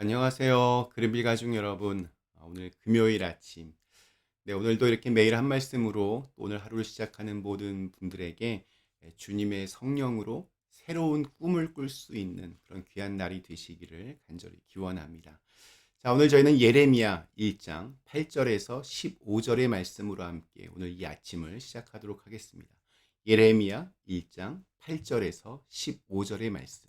안녕하세요. 그림빌 가족 여러분. 오늘 금요일 아침. 네, 오늘도 이렇게 매일 한 말씀으로 또 오늘 하루를 시작하는 모든 분들에게 주님의 성령으로 새로운 꿈을 꿀 수 있는 그런 귀한 날이 되시기를 간절히 기원합니다. 자, 오늘 저희는 예레미야 1장 8절에서 15절의 말씀으로 함께 오늘 이 아침을 시작하도록 하겠습니다. 예레미야 1장 8절에서 15절의 말씀.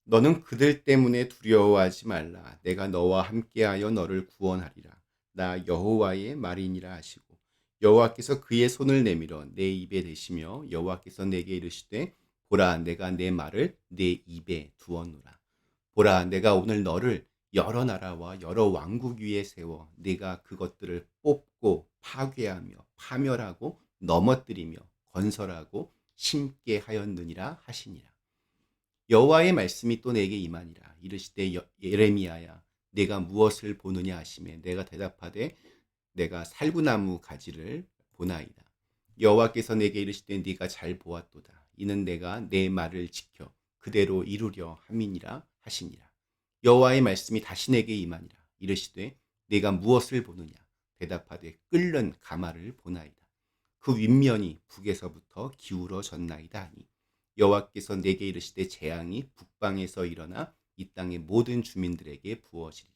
너는 그들 때문에 두려워하지 말라. 내가 너와 함께하여 너를 구원하리라. 나 여호와의 말이니라 하시고 여호와께서 그의 손을 내밀어 내 입에 대시며 여호와께서 내게 이르시되 보라 내가 내 말을 내 입에 두었노라. 보라 내가 오늘 너를 여러 나라와 여러 왕국 위에 세워 네가 그것들을 뽑고 파괴하며 파멸하고 넘어뜨리며 건설하고 심게 하였느니라 하시니라. 여호와의 말씀이 또 내게 임하니라. 이르시되 예레미야야 내가 무엇을 보느냐 하시매 내가 대답하되 내가 살구나무 가지를 보나이다. 여호와께서 내게 이르시되 네가 잘 보았도다. 이는 내가 내 말을 지켜 그대로 이루려 함이니라 하시니라. 여호와의 말씀이 다시 내게 임하니라. 이르시되 네가 무엇을 보느냐. 대답하되 끓는 가마를 보나이다. 그 윗면이 북에서부터 기울어졌나이다 하니 여호와께서 내게 이르시되 재앙이 북방에서 일어나 이 땅의 모든 주민들에게 부어지리라.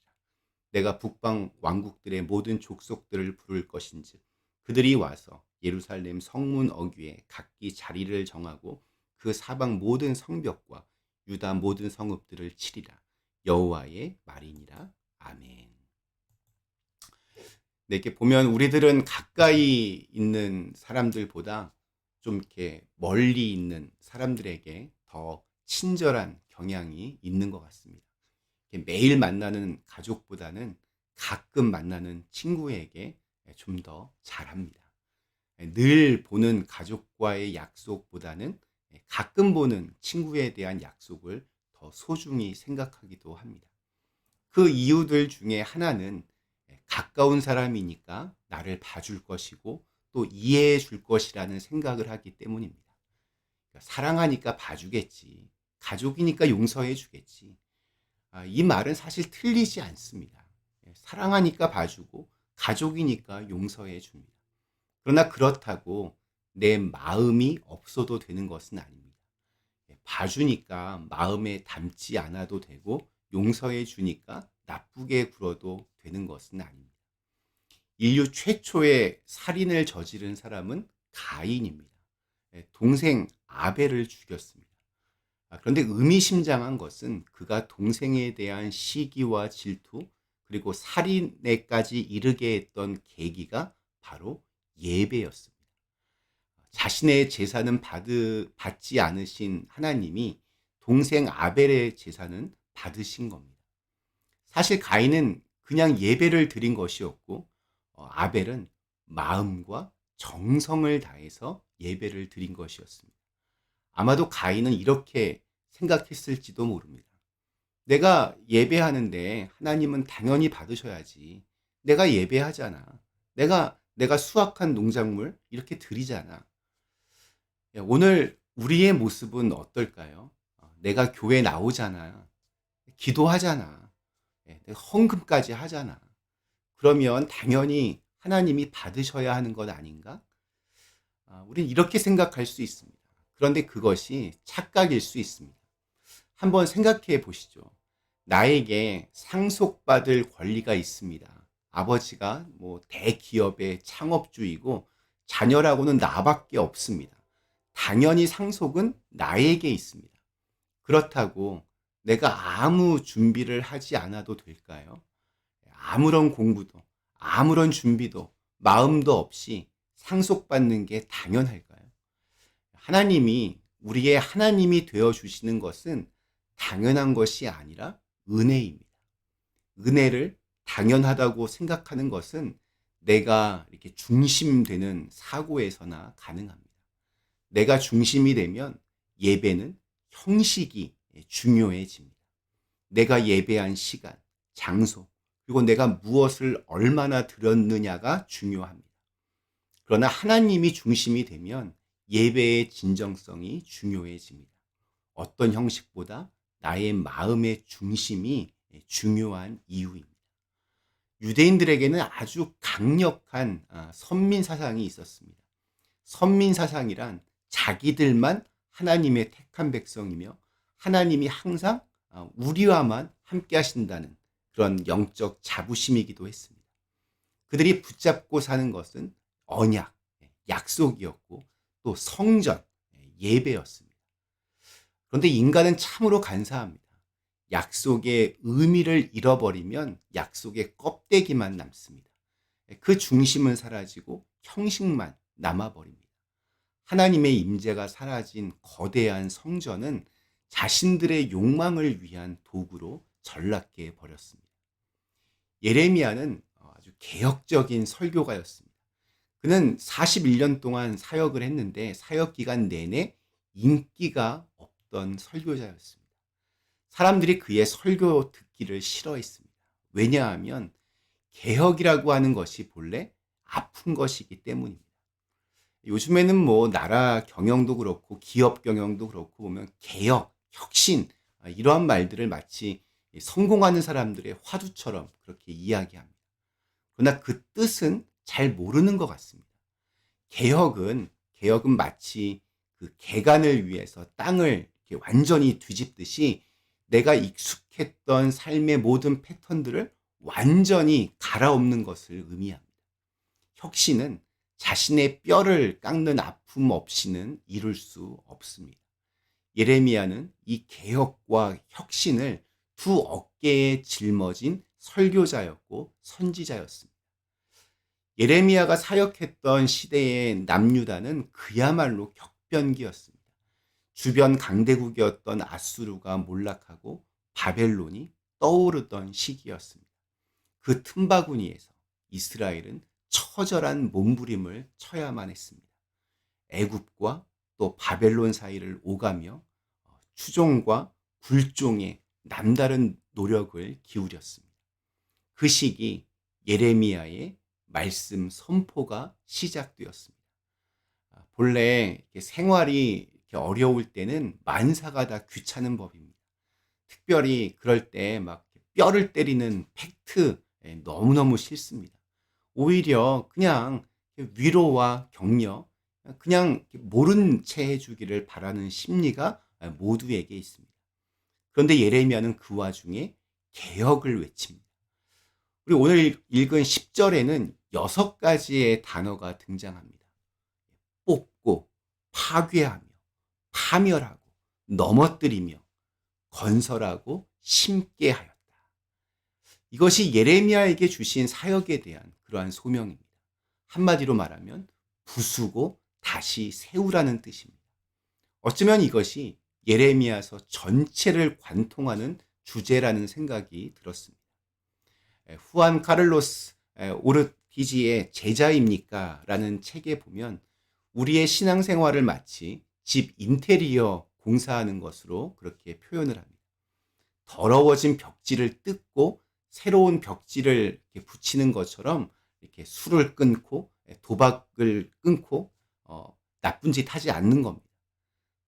내가 북방 왕국들의 모든 족속들을 부를 것인즉 그들이 와서 예루살렘 성문 어귀에 각기 자리를 정하고 그 사방 모든 성벽과 유다 모든 성읍들을 치리라. 여호와의 말이니라. 아멘. 네, 이렇게 보면 우리들은 가까이 있는 사람들보다 좀 이렇게 멀리 있는 사람들에게 더 친절한 경향이 있는 것 같습니다. 매일 만나는 가족보다는 가끔 만나는 친구에게 좀 더 잘합니다. 늘 보는 가족과의 약속보다는 가끔 보는 친구에 대한 약속을 더 소중히 생각하기도 합니다. 그 이유들 중에 하나는 가까운 사람이니까 나를 봐줄 것이고 또 이해해 줄 것이라는 생각을 하기 때문입니다. 그러니까 사랑하니까 봐주겠지. 가족이니까 용서해 주겠지. 이 말은 사실 틀리지 않습니다. 사랑하니까 봐주고 가족이니까 용서해 줍니다. 그러나 그렇다고 내 마음이 없어도 되는 것은 아닙니다. 봐주니까 마음에 담지 않아도 되고 용서해 주니까 나쁘게 굴어도 되는 것은 아닙니다. 인류 최초의 살인을 저지른 사람은 가인입니다. 동생 아벨을 죽였습니다. 그런데 의미심장한 것은 그가 동생에 대한 시기와 질투 그리고 살인에까지 이르게 했던 계기가 바로 예배였습니다. 자신의 제사는 받지 않으신 하나님이 동생 아벨의 제사는 받으신 겁니다. 사실 가인은 그냥 예배를 드린 것이었고 아벨은 마음과 정성을 다해서 예배를 드린 것이었습니다. 아마도 가인은 이렇게 생각했을지도 모릅니다. 내가 예배하는데 하나님은 당연히 받으셔야지. 내가 예배하잖아. 내가 수확한 농작물 이렇게 드리잖아. 오늘 우리의 모습은 어떨까요? 내가 교회 나오잖아. 기도하잖아. 내가 헌금까지 하잖아. 그러면 당연히 하나님이 받으셔야 하는 것 아닌가? 우린 이렇게 생각할 수 있습니다. 그런데 그것이 착각일 수 있습니다. 한번 생각해 보시죠. 나에게 상속받을 권리가 있습니다. 아버지가 뭐 대기업의 창업주이고 자녀라고는 나밖에 없습니다. 당연히 상속은 나에게 있습니다. 그렇다고 내가 아무 준비를 하지 않아도 될까요? 아무런 공부도, 아무런 준비도, 마음도 없이 상속받는 게 당연할까요? 하나님이 우리의 하나님이 되어 주시는 것은 당연한 것이 아니라 은혜입니다. 은혜를 당연하다고 생각하는 것은 내가 이렇게 중심되는 사고에서나 가능합니다. 내가 중심이 되면 예배는 형식이 중요해집니다. 내가 예배한 시간, 장소, 그리고 내가 무엇을 얼마나 드렸느냐가 중요합니다. 그러나 하나님이 중심이 되면 예배의 진정성이 중요해집니다. 어떤 형식보다 나의 마음의 중심이 중요한 이유입니다. 유대인들에게는 아주 강력한 선민 사상이 있었습니다. 선민 사상이란 자기들만 하나님의 택한 백성이며 하나님이 항상 우리와만 함께 하신다는 그런 영적 자부심이기도 했습니다. 그들이 붙잡고 사는 것은 언약, 약속이었고 또 성전, 예배였습니다. 그런데 인간은 참으로 간사합니다. 약속의 의미를 잃어버리면 약속의 껍데기만 남습니다. 그 중심은 사라지고 형식만 남아버립니다. 하나님의 임재가 사라진 거대한 성전은 자신들의 욕망을 위한 도구로 전락해 버렸습니다. 예레미야는 아주 개혁적인 설교가였습니다. 그는 41년 동안 사역을 했는데 사역 기간 내내 인기가 없던 설교자였습니다. 사람들이 그의 설교 듣기를 싫어했습니다. 왜냐하면 개혁이라고 하는 것이 본래 아픈 것이기 때문입니다. 요즘에는 뭐 나라 경영도 그렇고 기업 경영도 그렇고 보면 개혁, 혁신 이러한 말들을 마치 성공하는 사람들의 화두처럼 그렇게 이야기합니다. 그러나 그 뜻은 잘 모르는 것 같습니다. 개혁은 마치 그 개간을 위해서 땅을 이렇게 완전히 뒤집듯이 내가 익숙했던 삶의 모든 패턴들을 완전히 갈아엎는 것을 의미합니다. 혁신은 자신의 뼈를 깎는 아픔 없이는 이룰 수 없습니다. 예레미야는 이 개혁과 혁신을 두 어깨에 짊어진 설교자였고 선지자였습니다. 예레미야가 사역했던 시대의 남유다는 그야말로 격변기였습니다. 주변 강대국이었던 아수르가 몰락하고 바벨론이 떠오르던 시기였습니다. 그 틈바구니에서 이스라엘은 처절한 몸부림을 쳐야만 했습니다. 애굽과 또 바벨론 사이를 오가며 추종과 굴종의 남다른 노력을 기울였습니다. 그 시기 예레미야의 말씀 선포가 시작되었습니다. 본래 생활이 어려울 때는 만사가 다 귀찮은 법입니다. 특별히 그럴 때 막 뼈를 때리는 팩트 너무너무 싫습니다. 오히려 그냥 위로와 격려, 그냥 모른 채 해주기를 바라는 심리가 모두에게 있습니다. 그런데 예레미야는 그 와중에 개혁을 외칩니다. 우리 오늘 읽은 10절에는 6가지의 단어가 등장합니다. 뽑고, 파괴하며, 파멸하고, 넘어뜨리며, 건설하고, 심게 하였다. 이것이 예레미야에게 주신 사역에 대한 그러한 소명입니다. 한마디로 말하면 부수고 다시 세우라는 뜻입니다. 어쩌면 이것이 예레미야서 전체를 관통하는 주제라는 생각이 들었습니다. 후안 카를로스 오르티지의 제자입니까? 라는 책에 보면 우리의 신앙생활을 마치 집 인테리어 공사하는 것으로 그렇게 표현을 합니다. 더러워진 벽지를 뜯고 새로운 벽지를 이렇게 붙이는 것처럼 이렇게 술을 끊고 도박을 끊고 나쁜 짓 하지 않는 겁니다.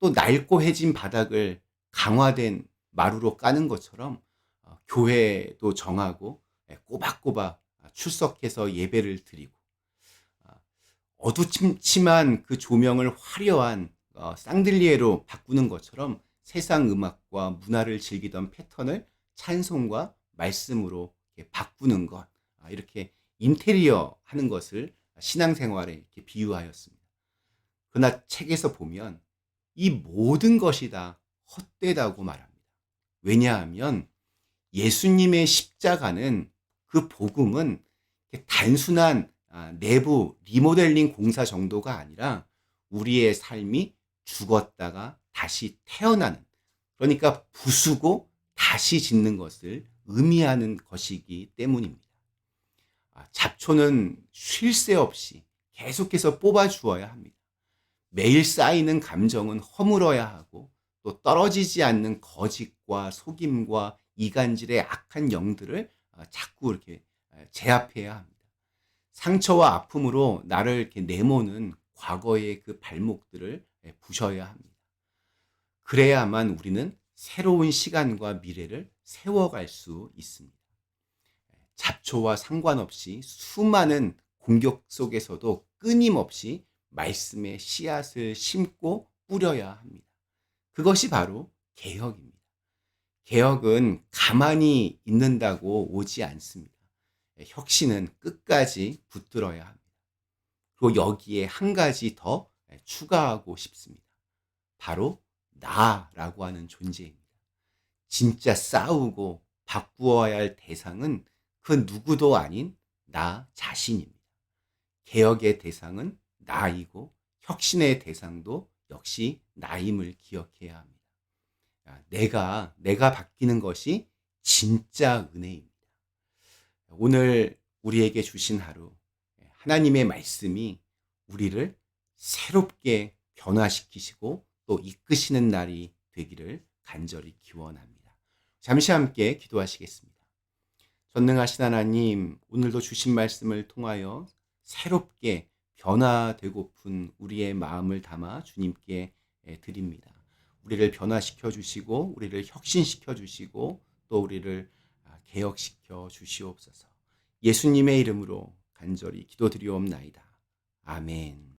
또 낡고 해진 바닥을 강화된 마루로 까는 것처럼 교회도 정하고 꼬박꼬박 출석해서 예배를 드리고 어두침침한 그 조명을 화려한 쌍들리에로 바꾸는 것처럼 세상 음악과 문화를 즐기던 패턴을 찬송과 말씀으로 바꾸는 것, 이렇게 인테리어 하는 것을 신앙생활에 이렇게 비유하였습니다. 그러나 책에서 보면 이 모든 것이 다 헛되다고 말합니다. 왜냐하면 예수님의 십자가는 그 복음은 단순한 내부 리모델링 공사 정도가 아니라 우리의 삶이 죽었다가 다시 태어나는, 그러니까 부수고 다시 짓는 것을 의미하는 것이기 때문입니다. 잡초는 쉴 새 없이 계속해서 뽑아 주어야 합니다. 매일 쌓이는 감정은 허물어야 하고 또 떨어지지 않는 거짓과 속임과 이간질의 악한 영들을 자꾸 이렇게 제압해야 합니다. 상처와 아픔으로 나를 이렇게 내모는 과거의 그 발목들을 부셔야 합니다. 그래야만 우리는 새로운 시간과 미래를 세워갈 수 있습니다. 잡초와 상관없이 수많은 공격 속에서도 끊임없이 말씀의 씨앗을 심고 뿌려야 합니다. 그것이 바로 개혁입니다. 개혁은 가만히 있는다고 오지 않습니다. 혁신은 끝까지 붙들어야 합니다. 그리고 여기에 한 가지 더 추가하고 싶습니다. 바로 나라고 하는 존재입니다. 진짜 싸우고 바꾸어야 할 대상은 그 누구도 아닌 나 자신입니다. 개혁의 대상은 나이고 혁신의 대상도 역시 나임을 기억해야 합니다. 내가 바뀌는 것이 진짜 은혜입니다. 오늘 우리에게 주신 하루, 하나님의 말씀이 우리를 새롭게 변화시키시고 또 이끄시는 날이 되기를 간절히 기원합니다. 잠시 함께 기도하시겠습니다. 전능하신 하나님, 오늘도 주신 말씀을 통하여 새롭게 변화되고픈 우리의 마음을 담아 주님께 드립니다. 우리를 변화시켜 주시고 우리를 혁신시켜 주시고 또 우리를 개혁시켜 주시옵소서. 예수님의 이름으로 간절히 기도드리옵나이다. 아멘.